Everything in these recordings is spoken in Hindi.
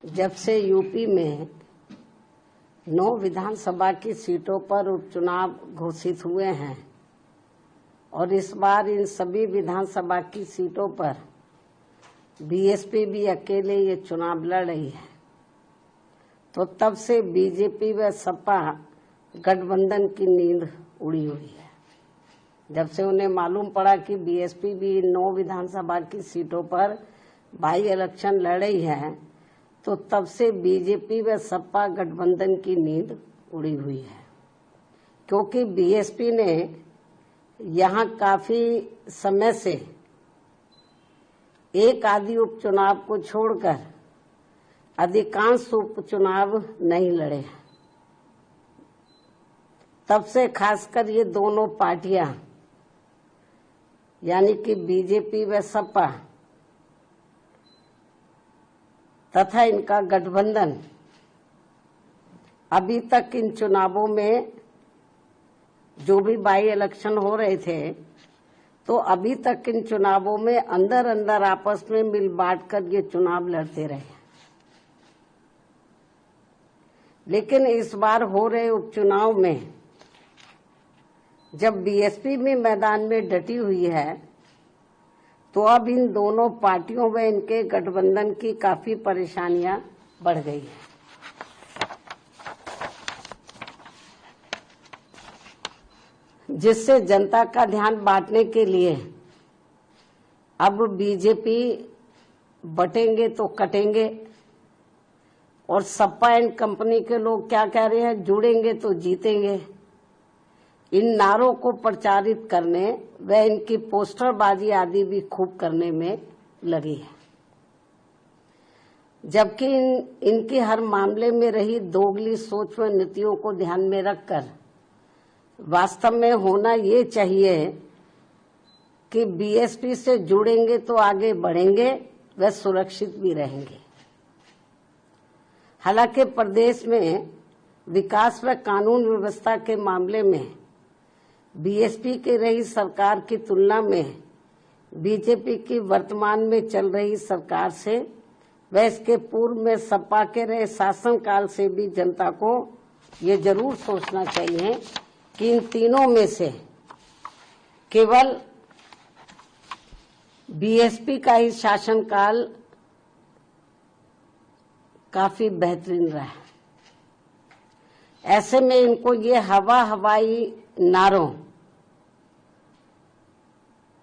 जब से यूपी में 9 विधानसभा की सीटों पर उपचुनाव घोषित हुए हैं और इस बार इन सभी विधानसभा की सीटों पर बीएसपी भी अकेले ये चुनाव लड़ रही है, तो तब से बीजेपी व सपा गठबंधन की नींद उड़ी हुई है। जब से उन्हें मालूम पड़ा कि बीएसपी भी 9 विधानसभा की सीटों पर बाई इलेक्शन लड़ रही है, तो तब से बीजेपी व सपा गठबंधन की नींद उड़ी हुई है, क्योंकि बीएसपी ने यहाँ काफी समय से एक आदि उपचुनाव को छोड़कर अधिकांश उपचुनाव नहीं लड़े हैं। तब से खासकर ये दोनों पार्टियां यानी कि बीजेपी व सपा तथा इनका गठबंधन अभी तक इन चुनावों में जो भी बाई इलेक्शन हो रहे थे, तो अभी तक इन चुनावों में अंदर अंदर आपस में मिल बांट कर ये चुनाव लड़ते रहे। लेकिन इस बार हो रहे उपचुनाव में जब बीएसपी भी मैदान में डटी हुई है, तो अब इन दोनों पार्टियों में इनके गठबंधन की काफी परेशानियां बढ़ गई हैं। जिससे जनता का ध्यान बांटने के लिए अब बीजेपी बटेंगे तो कटेंगे और सपा एंड कंपनी के लोग क्या कह रहे हैं, जुड़ेंगे तो जीतेंगे। इन नारों को प्रचारित करने व इनकी पोस्टरबाजी आदि भी खूब करने में लगी है, जबकि इनकी हर मामले में रही दोगली सोच व नीतियों को ध्यान में रखकर वास्तव में होना ये चाहिए कि बीएसपी से जुड़ेंगे तो आगे बढ़ेंगे व सुरक्षित भी रहेंगे। हालांकि प्रदेश में विकास व कानून व्यवस्था के मामले में बीएसपी की रही सरकार की तुलना में बीजेपी की वर्तमान में चल रही सरकार से व इसके पूर्व में सपा के रहे शासनकाल से भी जनता को ये जरूर सोचना चाहिए कि इन तीनों में से केवल बीएसपी का ही शासनकाल काफी बेहतरीन रहा है। ऐसे में इनको ये हवाई नारों,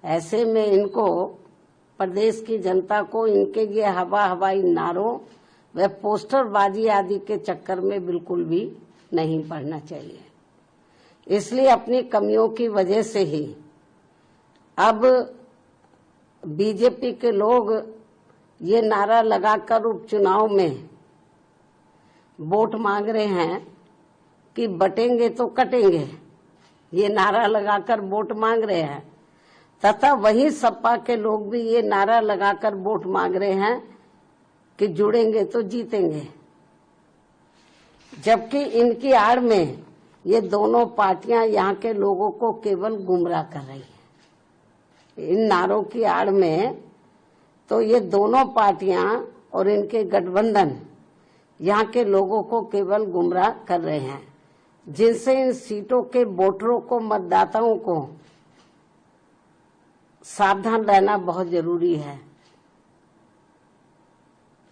ऐसे में इनको प्रदेश की जनता को इनके ये हवाई नारों व पोस्टरबाजी आदि के चक्कर में बिल्कुल भी नहीं पड़ना चाहिए। इसलिए अपनी कमियों की वजह से ही अब बीजेपी के लोग ये नारा लगाकर उपचुनाव में वोट मांग रहे हैं कि बटेंगे तो कटेंगे, ये नारा लगाकर वोट मांग रहे हैं, तथा वही सपा के लोग भी ये नारा लगाकर वोट मांग रहे हैं कि जुड़ेंगे तो जीतेंगे। जबकि इनकी आड़ में ये दोनों पार्टियां यहाँ के लोगों को केवल गुमराह कर रही हैं। इन नारों की आड़ में तो ये दोनों पार्टियां और इनके गठबंधन यहाँ के लोगों को केवल गुमराह कर रहे हैं, जिनसे इन सीटों के वोटरों को, मतदाताओं को सावधान रहना बहुत जरूरी है।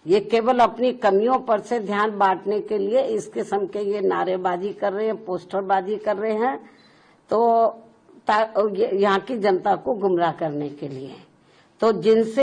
ये केवल अपनी कमियों पर से ध्यान बांटने के लिए इस किस्म के ये नारेबाजी कर रहे हैं, पोस्टरबाजी कर रहे हैं, तो यहाँ की जनता को गुमराह करने के लिए, तो जिनसे